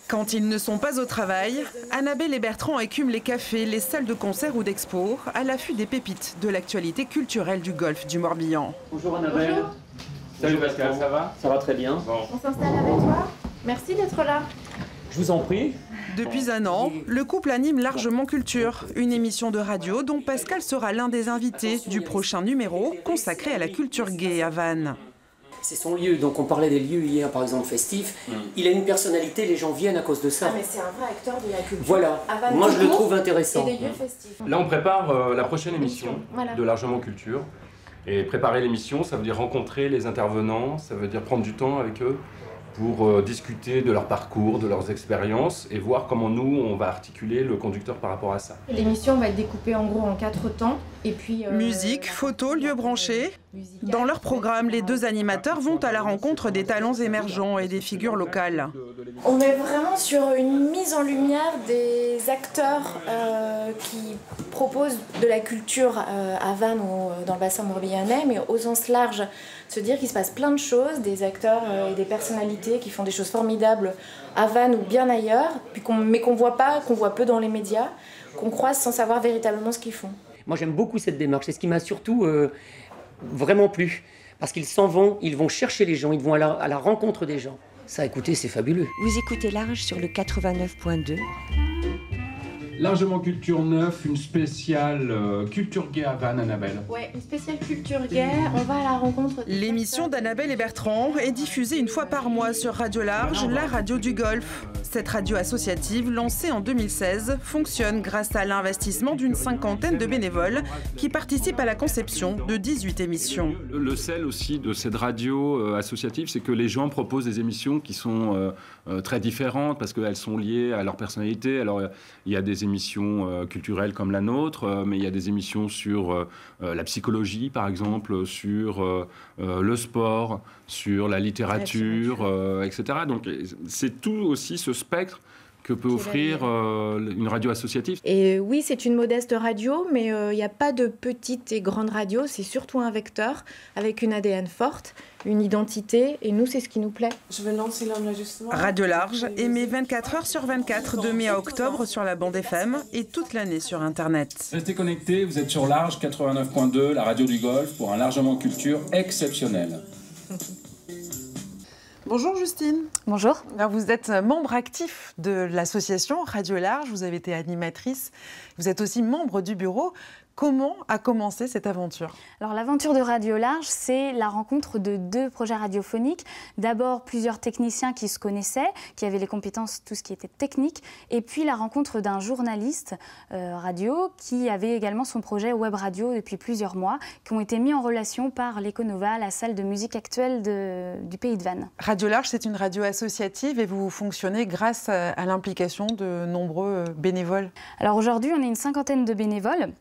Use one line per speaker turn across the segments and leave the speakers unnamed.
Quand ils ne sont pas au travail, Annabelle et Bertrand écument les cafés, les salles de concert ou d'expo, à l'affût des pépites de l'actualité culturelle du golfe du Morbihan.
Bonjour Annabelle.
Bonjour.
Salut Pascal, ça va? Ça va très bien. Bon.
On s'installe avec toi. Merci d'être là.
Je vous en prie.
Depuis un an, le couple anime Largement Culture, une émission de radio dont Pascal sera l'un des invités du prochain numéro consacré à la culture gay à Vannes.
C'est son lieu, donc on parlait des lieux hier par exemple festifs. Il a une personnalité, les gens viennent à cause de ça.
Ah mais c'est un vrai acteur de la culture.
Voilà, moi je le trouve intéressant.
Et des lieux festifs.
Là on prépare la prochaine émission
Voilà.
de Largement Culture. Et préparer l'émission, ça veut dire rencontrer les intervenants, ça veut dire prendre du temps avec eux pour discuter de leur parcours, de leurs expériences et voir comment nous, on va articuler le conducteur par rapport à ça.
L'émission va être découpée en gros en 4 temps. Et puis,
Musique, photos, lieux branchés. Dans leur programme, les deux animateurs vont à la rencontre des talents émergents et des figures locales.
On est vraiment sur une mise en lumière des acteurs qui proposent de la culture à Vannes ou dans le bassin morbihanais, mais au sens large. Se dire qu'il se passe plein de choses, des acteurs et des personnalités qui font des choses formidables à Vannes ou bien ailleurs, mais qu'on voit pas, qu'on voit peu dans les médias, qu'on croise sans savoir véritablement ce qu'ils font.
Moi j'aime beaucoup cette démarche, c'est ce qui m'a surtout vraiment plu. Parce qu'ils s'en vont, ils vont chercher les gens, ils vont à la rencontre des gens. Ça, écoutez, c'est fabuleux.
Vous écoutez Large sur le 89.2.
Largement Culture 9, une spéciale culture gay à Vannes, Annabelle.
Ouais, une spéciale culture gay, on va à la rencontre...
L'émission d'Annabelle et Bertrand est diffusée une fois par mois sur Radio Large, la radio du Golfe. Cette radio associative, lancée en 2016, fonctionne grâce à l'investissement d'une 50aine de bénévoles qui participent à la conception de 18 émissions.
Le sel aussi de cette radio associative, c'est que les gens proposent des émissions qui sont très différentes parce qu'elles sont liées à leur personnalité. Alors il y a des émissions culturelles comme la nôtre, mais il y a des émissions sur la psychologie, par exemple, sur le sport, sur la littérature, etc. Donc c'est tout aussi ce spectre que peut offrir une radio associative.
Et oui, c'est une modeste radio, mais il n'y a pas de petite et grande radio, c'est surtout un vecteur avec une ADN forte, une identité, et nous, c'est ce qui nous plaît.
Je vais lancer l'enregistrement.
Radio Large émet 24 heures sur 24 de mai à octobre sur la bande FM et toute l'année sur Internet.
Restez connectés, vous êtes sur Large 89.2, la radio du Golfe, pour un Largement Culture exceptionnel.
Bonjour Justine.
Bonjour.
Alors vous êtes membre actif de l'association Radio Large, vous avez été animatrice, vous êtes aussi membre du bureau. Comment a commencé cette aventure?
Alors l'aventure de Radio Large, c'est la rencontre de 2 projets radiophoniques. D'abord plusieurs techniciens qui se connaissaient, qui avaient les compétences, tout ce qui était technique, et puis la rencontre d'un journaliste radio qui avait également son projet web radio depuis plusieurs mois, qui ont été mis en relation par l'Econova, la salle de musique actuelle du Pays de Vannes.
Radio Large, c'est une radio associative et vous fonctionnez grâce à l'implication de nombreux bénévoles.
Alors aujourd'hui, on est une 50aine de bénévoles.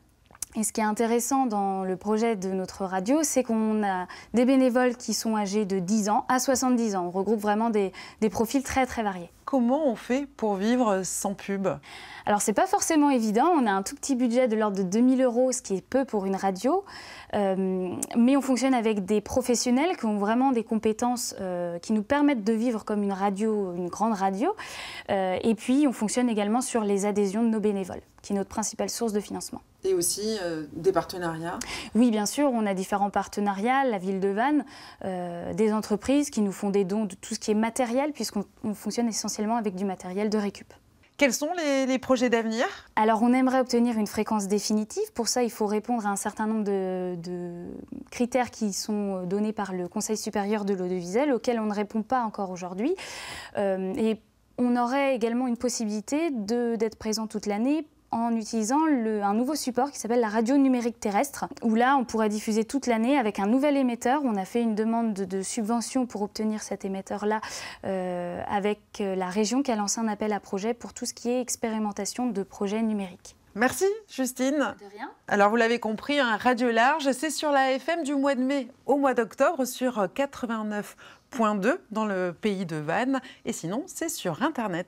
Et ce qui est intéressant dans le projet de notre radio, c'est qu'on a des bénévoles qui sont âgés de 10 ans à 70 ans. On regroupe vraiment des profils très très variés.
Comment on fait pour vivre sans pub?
Alors c'est pas forcément évident, on a un tout petit budget de l'ordre de 2 000 €, ce qui est peu pour une radio, mais on fonctionne avec des professionnels qui ont vraiment des compétences qui nous permettent de vivre comme une radio, une grande radio, et puis on fonctionne également sur les adhésions de nos bénévoles, qui est notre principale source de financement.
Et aussi des partenariats?
Oui, bien sûr, on a différents partenariats, la ville de Vannes, des entreprises qui nous font des dons de tout ce qui est matériel, puisqu'on fonctionne essentiellement avec du matériel de récup.
Quels sont les projets d'avenir?
Alors, on aimerait obtenir une fréquence définitive. Pour ça, il faut répondre à un certain nombre de critères qui sont donnés par le Conseil supérieur de l'audiovisuel, auxquels on ne répond pas encore aujourd'hui. Et on aurait également une possibilité d'être présent toute l'année en utilisant un nouveau support qui s'appelle la radio numérique terrestre, où là, on pourrait diffuser toute l'année avec un nouvel émetteur. On a fait une demande de subvention pour obtenir cet émetteur-là avec la région qui a lancé un appel à projet pour tout ce qui est expérimentation de projets numériques.
Merci Justine.
De rien.
Alors vous l'avez compris, un Radio Large, c'est sur la FM du mois de mai au mois d'octobre sur 89.2 dans le Pays de Vannes. Et sinon, c'est sur Internet.